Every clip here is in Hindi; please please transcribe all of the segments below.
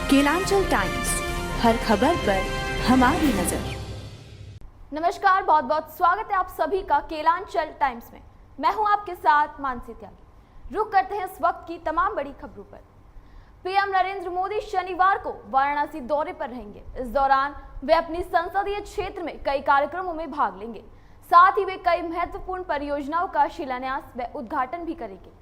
केलांचल टाइम्स, हर खबर पर हमारी नजर। नमस्कार, बहुत बहुत स्वागत है आप सभी का केलांचल टाइम्स में। मैं हूं आपके साथ मानसी त्यागी। रुक करते हैं इस वक्त की तमाम बड़ी खबरों पर। पीएम नरेंद्र मोदी शनिवार को वाराणसी दौरे पर रहेंगे। इस दौरान वे अपनी संसदीय क्षेत्र में कई कार्यक्रमों में भाग लेंगे। साथ ही वे कई महत्वपूर्ण परियोजनाओं का शिलान्यास व उद्घाटन भी करेंगे।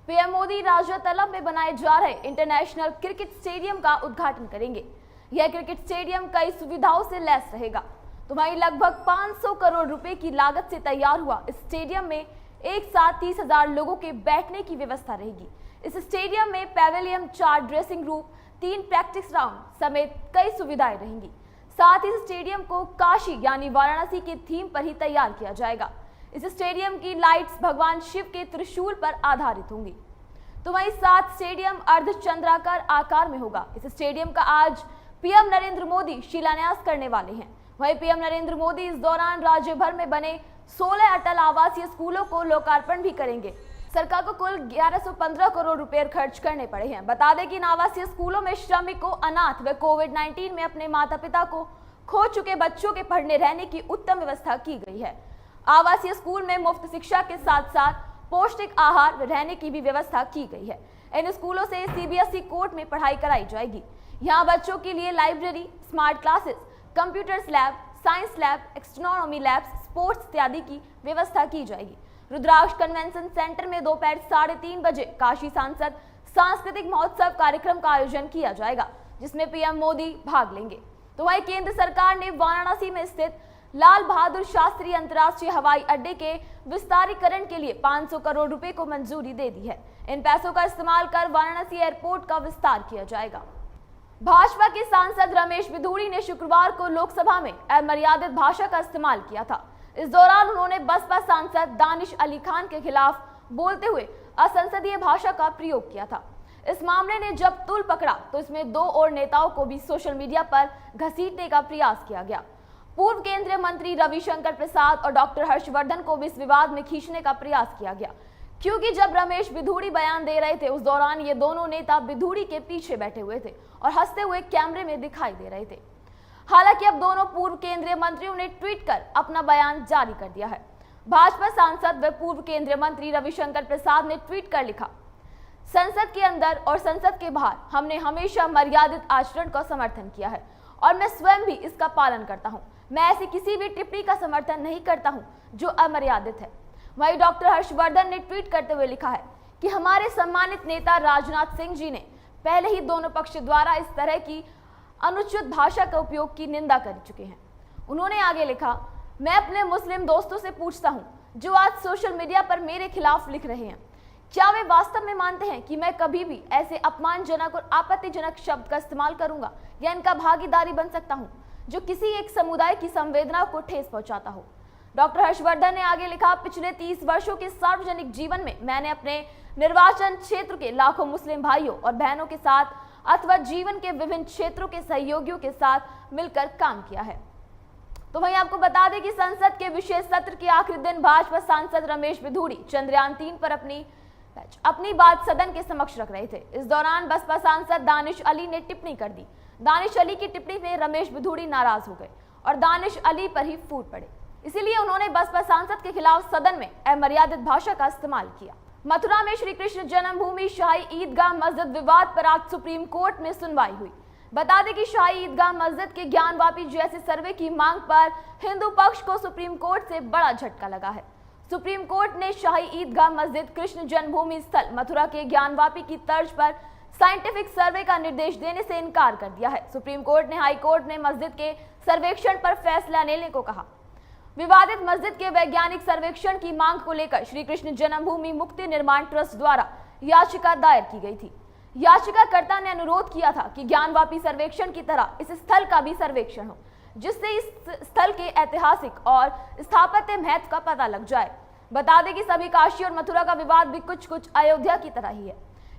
पीएम मोदी राजा तलब में बनाए जा रहे इंटरनेशनल क्रिकेट स्टेडियम का उद्घाटन करेंगे। यह क्रिकेट स्टेडियम कई सुविधाओं से लैस रहेगा। तो वहीं लगभग 500 करोड़ रुपए की लागत से तैयार हुआ इस स्टेडियम में एक साथ 30,000 लोगों के बैठने की व्यवस्था रहेगी। इस स्टेडियम में pavilion, 4 dressing room, 3 practice ground समेत कई सुविधाएं रहेंगी। साथ ही इस स्टेडियम को काशी यानी वाराणसी के थीम पर ही तैयार किया जाएगा। इस स्टेडियम की लाइट्स भगवान शिव के त्रिशूल पर आधारित होंगी। तो वहीं 7 स्टेडियम अर्धचंद्राकार आकार में होगा। इस स्टेडियम का आज पीएम नरेंद्र मोदी शिलान्यास करने वाले हैं। वहीं पीएम नरेंद्र मोदी इस दौरान राज्य भर में बने 16 अटल आवासीय स्कूलों को लोकार्पण भी करेंगे। सरकार को कुल 1115 करोड़ रुपए खर्च करने पड़े हैं। बता दें कि इन आवासीय स्कूलों में श्रमिकों, अनाथ व कोविड-19 में अपने माता पिता को खो चुके बच्चों के पढ़ने रहने की उत्तम व्यवस्था की गई है। आवासीय स्कूल में मुफ्त शिक्षा के साथ साथ पौष्टिक आहार व रहने की भी व्यवस्था की गई है। इन स्कूलों से सीबीएसई कोड में पढ़ाई कराई जाएगी। यहाँ बच्चों के लिए library, smart classes, computers lab, science lab, astronomy labs, sports इत्यादि की व्यवस्था की जाएगी। रुद्राक्ष कन्वेंशन सेंटर में दोपहर 3:30 बजे काशी सांसद सांस्कृतिक महोत्सव कार्यक्रम का आयोजन किया जाएगा, जिसमें पीएम मोदी भाग लेंगे। तो वहीं केंद्र सरकार ने वाराणसी में स्थित लाल बहादुर शास्त्री अंतर्राष्ट्रीय हवाई अड्डे के विस्तारीकरण के लिए 500 करोड़ रुपए को मंजूरी दे दी है। इन पैसों का इस्तेमाल कर वाराणसी एयरपोर्ट का विस्तार किया जाएगा। भाजपा के सांसद रमेश बिधूड़ी ने शुक्रवार को लोकसभा में अमर्यादित भाषा का इस्तेमाल किया था। इस दौरान उन्होंने बसपा सांसद दानिश अली खान के खिलाफ बोलते हुए असंसदीय भाषा का प्रयोग किया था। इस मामले ने जब तूल पकड़ा तो इसमें 2 और नेताओं को भी सोशल मीडिया पर घसीटने का प्रयास किया गया। पूर्व केंद्रीय मंत्री रविशंकर प्रसाद और डॉक्टर हर्षवर्धन को भी इस विवाद में खींचने का प्रयास किया गया, क्योंकि जब रमेश बिधूड़ी बयान दे रहे थे उस दौरान ये दोनों नेता बिधूड़ी के पीछे बैठे हुए थे और हंसते हुए कैमरे में दिखाई दे रहे थे। हालांकि अब दोनों पूर्व केंद्रीय मंत्रियों ने ट्वीट कर अपना बयान जारी कर दिया है। भाजपा सांसद व पूर्व केंद्रीय मंत्री रविशंकर प्रसाद ने ट्वीट कर लिखा, संसद के अंदर और संसद के बाहर हमने हमेशा मर्यादित आचरण का समर्थन किया है और मैं स्वयं भी इसका पालन करता हूं। मैं ऐसी किसी भी टिप्पणी का समर्थन नहीं करता हूं जो अमर्यादित है। वहीं डॉक्टर हर्षवर्धन ने ट्वीट करते हुए लिखा है कि हमारे सम्मानित नेता राजनाथ सिंह जी ने पहले ही दोनों पक्ष द्वारा इस तरह की अनुचित भाषा का उपयोग की निंदा कर चुके हैं। उन्होंने आगे लिखा, मैं अपने मुस्लिम दोस्तों से पूछता हूं जो आज सोशल मीडिया पर मेरे खिलाफ लिख रहे हैं, क्या वे वास्तव में मानते हैं कि मैं कभी भी ऐसे अपमानजनक और आपत्तिजनक शब्द का इस्तेमाल करूंगा या इनका भागीदारी बन सकता हूं जो किसी एक समुदाय की संवेदना को ठेस पहुंचाता हो। डॉक्टर हर्षवर्धन ने आगे लिखा, पिछले 30 वर्षों के सार्वजनिक जीवन में मैंने अपने निर्वाचन क्षेत्र के लाखों मुस्लिम भाइयों और बहनों के साथ अथवा जीवन के विभिन्न क्षेत्रों के सहयोगियों के साथ मिलकर काम किया है। तो वहीं आपको बता दें कि संसद के विशेष सत्र के आखिरी दिन भाजपा सांसद रमेश बिधूड़ी चंद्रयान 3 पर अपनी बात सदन के समक्ष रख रहे थे। इस दौरान बसपा सांसद दानिश अली ने टिप्पणी कर दी। दानिश अली की टिप्पणी में रमेश बिधूड़ी नाराज हो गए और दानिश अली पर ही फूट पड़े। इसीलिए उन्होंने बसपा सांसद के खिलाफ सदन में अमर्यादित भाषा का इस्तेमाल किया। मथुरा में श्री कृष्ण जन्मभूमि शाही ईदगाह मस्जिद विवाद पर आज सुप्रीम कोर्ट में सुनवाई हुई। बता दें कि शाही ईदगाह मस्जिद के ज्ञानवापी जैसे सर्वे की मांग पर हिंदू पक्ष को सुप्रीम कोर्ट से बड़ा झटका लगा है। सुप्रीम कोर्ट ने शाही ईदगाह मस्जिद कृष्ण जन्मभूमि स्थल मथुरा के ज्ञानवापी की तर्ज पर साइंटिफिक सर्वे का निर्देश देने से इनकार कर दिया है। सुप्रीम कोर्ट ने हाई कोर्ट में मस्जिद के सर्वेक्षण पर फैसला लेने को कहा। विवादित मस्जिद के वैज्ञानिक सर्वेक्षण की मांग को लेकर श्री कृष्ण जन्मभूमि मुक्ति निर्माण ट्रस्ट द्वारा याचिका दायर की गई थी। याचिकाकर्ता ने अनुरोध किया था कि ज्ञानवापी सर्वेक्षण की तरह इस स्थल का भी सर्वेक्षण हो, जिससे इस स्थल के ऐतिहासिक और स्थापत्य महत्व का पता लग जाए। बता दें कि सभी काशी और मथुरा का विवाद भी कुछ अयोध्या की तरह ही है।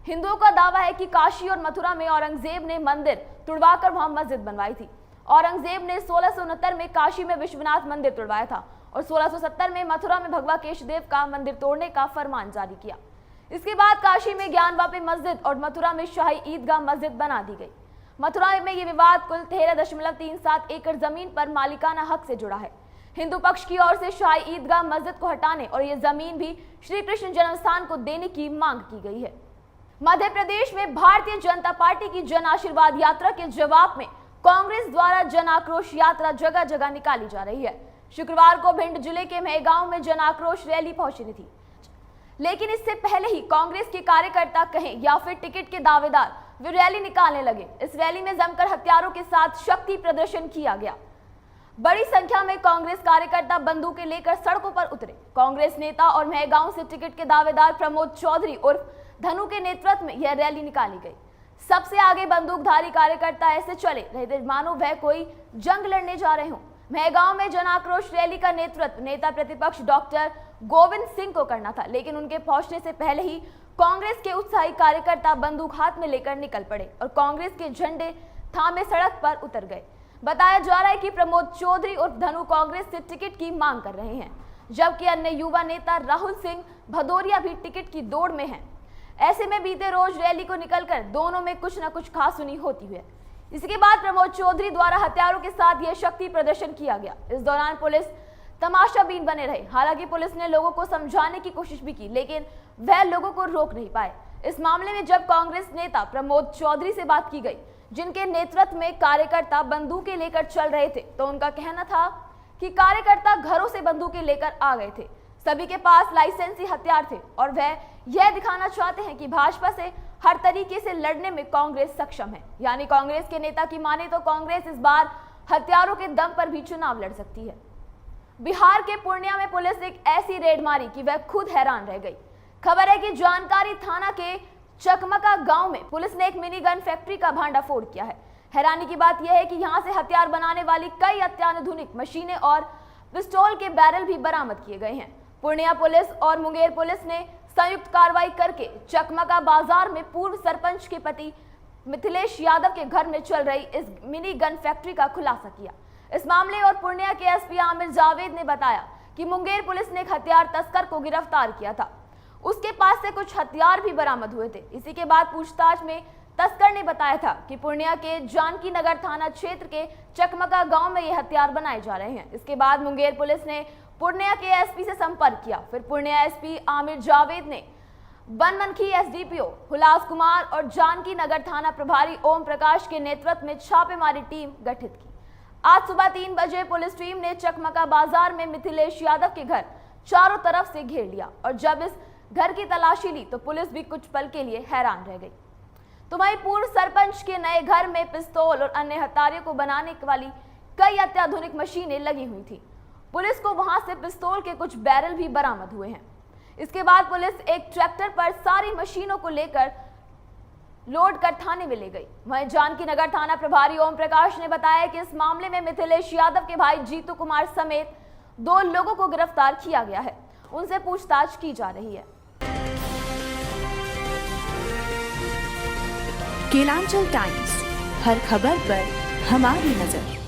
हिंदुओं का दावा है कि काशी और मथुरा में औरंगजेब ने मंदिर तुड़वाकर वहां मस्जिद बनवाई थी। औरंगजेब ने 1669 में काशी में विश्वनाथ मंदिर तुड़वाया था और 1670 में मथुरा में भगवा केशदेव का मंदिर तोड़ने का फरमान जारी किया। इसके बाद काशी में ज्ञानवापी मस्जिद और मथुरा में शाही ईदगाह मस्जिद बना दी गई। मथुरा में ये विवाद कुल 13.37 एकड़ जमीन पर मालिकाना हक से जुड़ा है। हिंदू पक्ष की ओर से शाही ईदगाह मस्जिद को हटाने और ये जमीन भी श्री कृष्ण जन्मस्थान को देने की मांग की गई है। मध्य प्रदेश में भारतीय जनता पार्टी की जन आशीर्वाद यात्रा के जवाब में कांग्रेस द्वारा जन आक्रोश यात्रा जगह जगह निकाली जा रही है। शुक्रवार को भिंड जिले के मेहगांव में जन आक्रोश रैली पहुंची थी, लेकिन इससे पहले ही कांग्रेस के कार्यकर्ता कहें या फिर टिकट के दावेदार वे रैली निकालने लगे। इस रैली में जमकर हथियारों के साथ शक्ति प्रदर्शन किया गया। बड़ी संख्या में कांग्रेस कार्यकर्ता बंदूकें लेकर सड़कों पर उतरे। कांग्रेस नेता और मेहगांव से टिकट के दावेदार प्रमोद चौधरी उर्फ धनु के नेतृत्व में यह रैली निकाली गई। सबसे आगे बंदूकधारी कार्यकर्ता ऐसे चले रहे थे मानो वह कोई जंग लड़ने जा रहे हों। मेहगांव में जन आक्रोश रैली का नेतृत्व नेता प्रतिपक्ष डॉक्टर गोविंद सिंह को करना था, लेकिन उनके पहुंचने से पहले ही कांग्रेस के उत्साही कार्यकर्ता बंदूक हाथ में लेकर निकल पड़े और कांग्रेस के झंडे थामे सड़क पर उतर गए। बताया जा रहा है कि प्रमोद चौधरी और धनु कांग्रेस से टिकट की मांग कर रहे हैं, जबकि अन्य युवा नेता राहुल सिंह भदौरिया भी टिकट की दौड़ में हैं। ऐसे में बीते रोज रैली को निकलकर दोनों में कुछ न कुछ खासुनी होती हुई है। इसके बाद प्रमोद चौधरी द्वारा हथियारों के साथ यह शक्ति प्रदर्शन किया गया। इस दौरान पुलिस तमाशाबीन बने रहे। हालांकि पुलिस ने लोगों को समझाने की कोशिश भी की, लेकिन वह लोगों को रोक नहीं पाए। इस मामले में जब कांग्रेस नेता प्रमोद चौधरी से बात की गई, जिनके नेतृत्व में कार्यकर्ता बंदूकें लेकर चल रहे थे, तो उनका कहना था कि कार्यकर्ता घरों से बंदूकें लेकर आ गए थे। सभी के पास लाइसेंसी हथियार थे और वह यह दिखाना चाहते हैं कि भाजपा से हर तरीके से लड़ने में कांग्रेस सक्षम है। यानी कांग्रेस के नेता की माने तो कांग्रेस इस बार हथियारों के दम पर भी चुनाव लड़ सकती है। बिहार के पूर्णिया में पुलिस एक ऐसी रेड मारी कि वह खुद हैरान रह गई। खबर है कि जानकारी थाना के चकमका गांव में पुलिस ने एक मिनी गन फैक्ट्री का भांडाफोड़ किया है। हैरानी की बात यह है कि यहां से हथियार बनाने वाली कई अत्याधुनिक मशीनें और पिस्तौल के बैरल भी बरामद किए गए हैं। पूर्णिया पुलिस और मुंगेर पुलिस ने संयुक्त कार्रवाई करके चकमका बाजार में पूर्व सरपंच के पति मिथिलेश यादव के घर में चल रही इस मिनी गन फैक्ट्री का खुलासा किया। इस मामले और पूर्णिया के एसपी आमिर जावेद ने बताया कि मुंगेर पुलिस ने एक हथियार तस्कर को गिरफ्तार किया था। उसके पास से कुछ हथियार भी बरामद हुए थे। इसी के बाद पूछताछ में तस्कर ने बताया था कि पूर्णिया के जानकी नगर थाना क्षेत्र के चकमका गांव में ये हथियार बनाए जा रहे हैं। इसके बाद मुंगेर पुलिस ने पूर्णिया के एसपी से संपर्क किया। फिर पूर्णिया एसपी आमिर जावेद ने बनमनखी एसडीपीओ हुलास कुमार और जानकी नगर थाना प्रभारी ओम प्रकाश के नेतृत्व में छापेमारी टीम गठित की। आज सुबह 3 बजे पुलिस टीम ने चकमका बाजार में मिथिलेश यादव के घर चारों तरफ से घेर लिया और जब इस घर की तलाशी ली तो पुलिस भी कुछ पल के लिए हैरान रह गई। तो वहीं पूर्व सरपंच के नए घर में पिस्तौल और अन्य हथियारों को बनाने वाली कई अत्याधुनिक मशीनें लगी हुई थी। पुलिस को वहां से पिस्तौल के कुछ बैरल भी बरामद हुए हैं। इसके बाद पुलिस एक ट्रैक्टर पर सारी मशीनों को लेकर लोड कर थाने में ले गई। वहीं जानकी नगर थाना प्रभारी ओम प्रकाश ने बताया कि इस मामले में मिथिलेश यादव के भाई जीतू कुमार समेत 2 लोगों को गिरफ्तार किया गया है। उनसे पूछताछ की जा रही है। केलांचल टाइम्स, हर खबर पर हमारी नजर।